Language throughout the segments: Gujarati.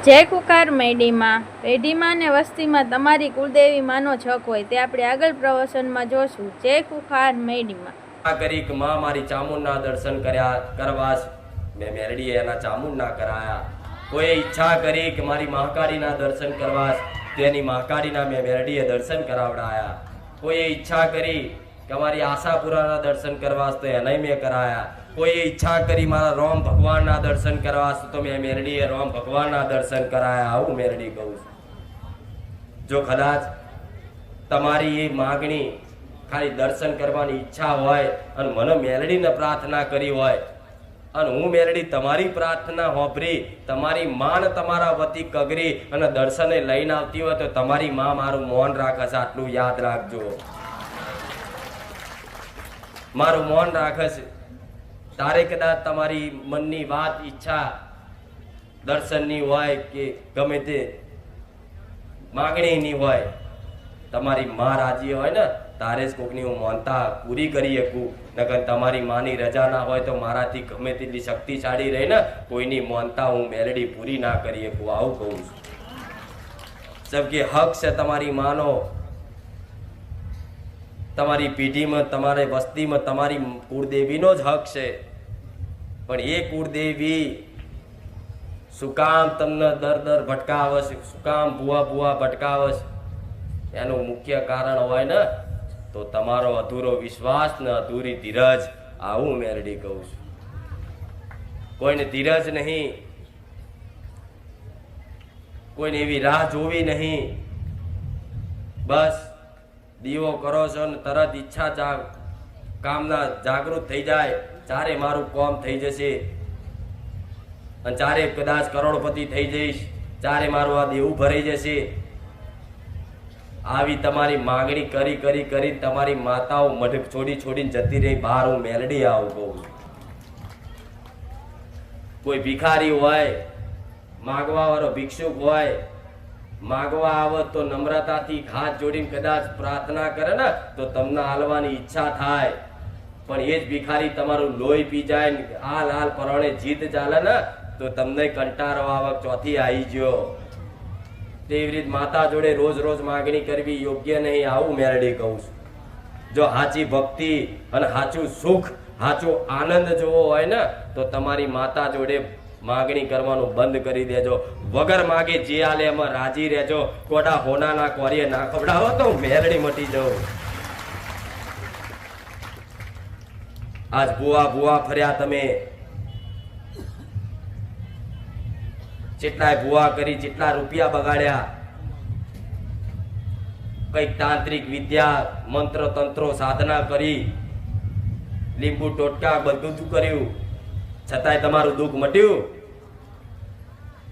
જય કુકાર પેઢીમાં ને વસ્તીમાં તમારી કુળદેવી માનો છક હોય તે આપણે આગળ પ્રવચનમાં જોશું. જય કુકાર મેડીમાં કરી કે માં મારી ચામુંડના દર્શન કરવા મેં મેરડીએ એના ચામુંડના કરાયા. કોઈ ઈચ્છા કરી કે મારી મહાકાળીના દર્શન કરવા તેની મહાકાળીના મેં મેરડીએ દર્શન કરાવડાયા. કોઈએ ઈચ્છા કરી કે મારી આશાપુરાના દર્શન કરવા તો એને મેં કરાયા. કોઈએ ઈચ્છા કરી મારા રામ ભગવાનના દર્શન કરવા તો મેં મેરડીએ રામ ભગવાનના દર્શન કરાયા. આવું મેરડી કહું છું. જો કદાચ તમારી એ માગણી ખાલી દર્શન કરવાની ઈચ્છા હોય અને મને મેલડીને પ્રાર્થના કરી હોય અને હું મેલડી તમારી પ્રાર્થના હોભરી તમારી માન તમારા વતી કગરી અને દર્શને લઈને આવતી હોય તો તમારી માં મારું મૌન રાખે છે. આટલું યાદ રાખજો. મારું મૌન રાખે છે. તારે કદાચ તમારી મનની વાત ઈચ્છા દર્શનની હોય કે ગમે તે માગણીની હોય તમારી માં રાજી હોય ને તારે જ કોકની હું માનતા પૂરી કરી શકું. નકર તમારી માની રજા ના હોય તો મારાથી ગમે તેટલી શક્તિશાળી રહી ને કોઈની માનતા હું મેલડી પૂરી ના કરી શકું. આવું કહું છું. સબકે હક છે તમારી માનો. તમારી પેઢીમાં તમારે વસ્તીમાં તમારી કુળદેવીનો જ હક છે. પણ એ કુળદેવી શું કામ તમને દર ભટકાવે છે, શું કામ ભૂવા ભટકાવે છે, એનું મુખ્ય કારણ હોય ને તો તમારો અધૂરો વિશ્વાસ ને અધૂરી ધીરજ. આવું મેરડી કહું છું. કોઈને ધીરજ નહીં, કોઈને એવી રાહ જોવી નહીં. બસ દીવો કરો છો ને તરત ઈચ્છા કામના જાગૃત થઈ જાય ચારે મારું કામ થઈ જશે અને ચારે કદાચ કરોડપતિ થઈ જઈશ, ચારે મારું આ દેવું ભરાઈ જશે. આવી તમારી માગણી કરી તમારી માતાઓ મઢ છોડીને જતી રહી બહાર. હું મેલડી આવું કહું છું. કોઈ ભિખારી હોય, માગવા વાળો ભિક્ષુક હોય, માગવા આવે તો નમ્રતાથી હાથ જોડીને કદાચ પ્રાર્થના કરે ને તો તમને હાલવાની ઈચ્છા થાય. પણ એ જ ભિખારી તમારું લોહી પી જાય ને હાલ પરણે જીત ચાલે ને તો તમને કંટાળો આવક ચોથી આવી ગયો. તેવી રીત માતા જોડે રોજ માગણી કરવી યોગ્ય નહીં. આવું મેરડી કહું છું. જો સાચી ભક્તિ અને સાચું સુખ, સાચો આનંદ જોવો હોય ને તો તમારી માતા જોડે માગણી કરવાનું બંધ કરી દેજો. વગર માગે જે આલે એમાં રાજી રહેજો. કોડા હોનાના કોરીએ ના ખવડાવો તો મેરડી મટી જાઓ. આજ ભૂવા ફર્યા તમે. જેટલાય ભૂવા કરી, જેટલા રૂપિયા બગાડ્યા, કઈક તાંત્રિક વિદ્યા મંત્ર તંત્રો સાધના કરી, લીંબુ ટોટકા બધું કર્યું, છતાંય તમારું દુઃખ મટ્યું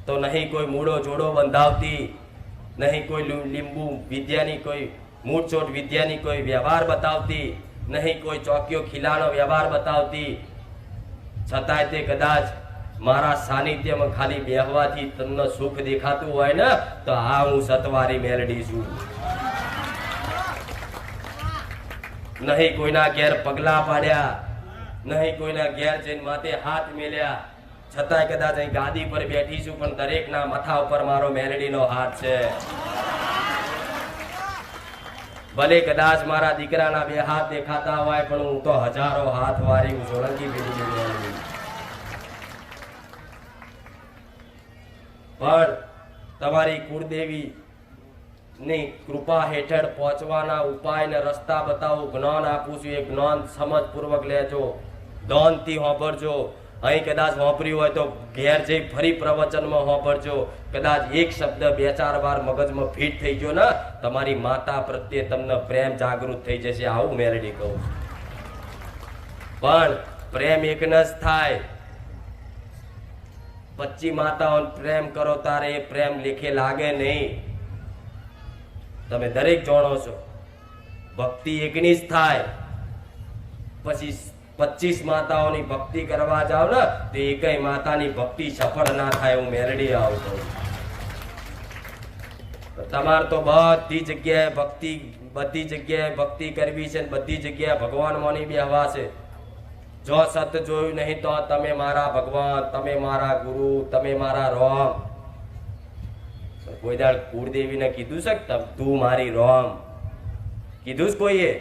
તો નહીં કોઈ મૂળો જોડો બંધાવતી, નહીં કોઈ લીંબુ વિદ્યાની કોઈ મૂળચોટ વિદ્યાની કોઈ વ્યવહાર બતાવતી, નહીં કોઈ ચોકીઓ ખીલાનો વ્યવહાર બતાવતી. છતાંય તે કદાચ મારા સાનિધ્યમાં ખાલી બેહવાથી તમને સુખ દેખાતું હોય ને તો આ હું સતવારી મેલડી છું. નહીં કોઈના ઘેર પગલા પાડ્યા, નહીં કોઈના ઘેર જઈને માથે હાથ મેલ્યા, છતાંય કદાચ અહીં ગાદી પર બેઠી છું પણ દરેકના માથા ઉપર મારો મેલડીનો હાથ છે. ભલે કદાચ મારા દીકરાના બે હાથ દેખાતા હોય પણ હું તો હજારો હાથ વાળી હું સોલંકી પેઢી મેલડી. પણ તમારી કુળદેવી ની કૃપા હેઠળ પહોંચવાના ઉપાય ને રસ્તા બતાવું, જ્ઞાન આપું છું. એ જ્ઞાન સમજપૂર્વક લેજો, ધ્યાનથી હોંભળજો. અહીં કદાચ હોંભર્યું હોય તો ઘેર જઈ ફરી પ્રવચનમાં હોંભળજો. કદાચ એક શબ્દ 2-4 વાર મગજમાં ફિટ થઈ ગયો ને તમારી માતા પ્રત્યે તમને પ્રેમ જાગૃત થઈ જશે. આવું મેલડી કહું. પણ પ્રેમ એકને જ થાય. 25 માતાઓને પ્રેમ કરો તારે એ પ્રેમ લેખે લાગે નહીં. તમે દરેક જાણો છો ભક્તિ એકની જ થાય. પછી 25 માતાઓની ભક્તિ કરવા જાવ ને તો એકય માતાની ભક્તિ સફળ ના થાય. હું મેલડી આવું છું. તમારે તો બધી જગ્યાએ ભક્તિ કરવી છે, બધી જગ્યાએ ભગવાન મોની બેહવા છે. જો સત જોયું નહીં તો તમે મારા ભગવાન, તમે મારા ગુરુ, તમે મારા રામ, કોઈ દાડ કુળદેવીને કીધું છે કે તું મારી રોમ? કીધું જ કોઈએ?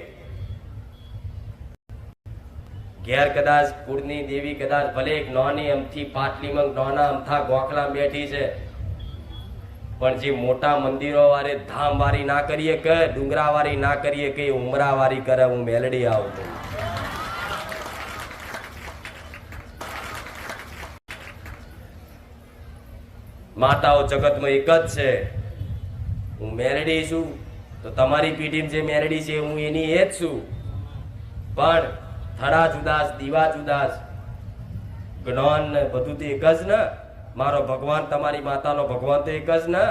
ઘેર કદાચ કુળની દેવી કદાચ ભલે એક નાની અમથી પાટલીમાં નાના અમથા ગોખલા બેઠી છે, પણ જે મોટા મંદિરો વાળે ધામ વાળી ના કરીએ કે ડુંગરા વાળી ના કરીએ કે ઉમરા વાળી કરે, હું મેલડી આવું છું. માતાઓ જગતમાં એક જ છે. હું મેલડી છું તો તમારી પીઢીમાં જે મેલડી છે હું એની એ જ છું. પણ થડા જુદાસ, દીવા જુદાસ, જ્ઞાન ને બધું તો એક જ ને. મારો ભગવાન તમારી માતાનો ભગવાન તો એક જ ને.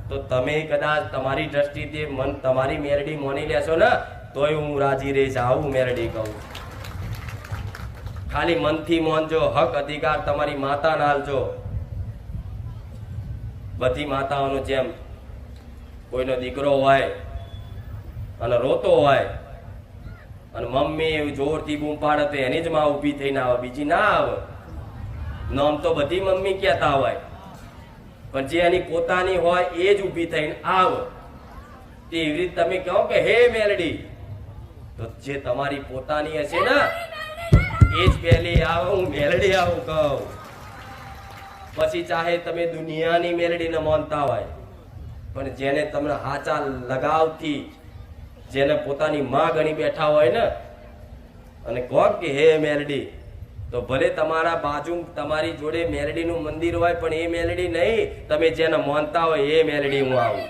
તો તમે કદાચ તમારી દ્રષ્ટિથી મન તમારી મેલડી માની લેશો ને તોય હું રાજી રહીશ. આવું મેલડી કહું. ખાલી મનથી માનજો, હક અધિકાર તમારી માતાને આલજો. બધી માતાઓનો જેમ કોઈનો દીકરો હોય અને રોતો હોય અને મમ્મી એવું જોરથી બૂમ પાડે તો એની જ માં ઊભી થઈને આવે, બીજી ના આવે. નામ તો બધી મમ્મી કહેતા હોય, પણ જે એની પોતાની હોય એ જ ઊભી થઈને આવે. તે એવી રીતે તમે કહો કે હે મેલડી, તો જે તમારી પોતાની હશે ને એ જ પહેલી આવે, હું મેલડી આવું કહું. પછી ચાહે તમે દુનિયાની મેલડીને માનતા હોય, પણ જેને તમને હાચા લગાવથી જેને પોતાની માં ગણી બેઠા હોય ને અને કહો કે હે મેલડી, તો ભલે તમારા બાજુ તમારી જોડે મેલડીનું મંદિર હોય, પણ એ મેલડી નહીં, તમે જેને માનતા હોય એ મેલડી હું આવું.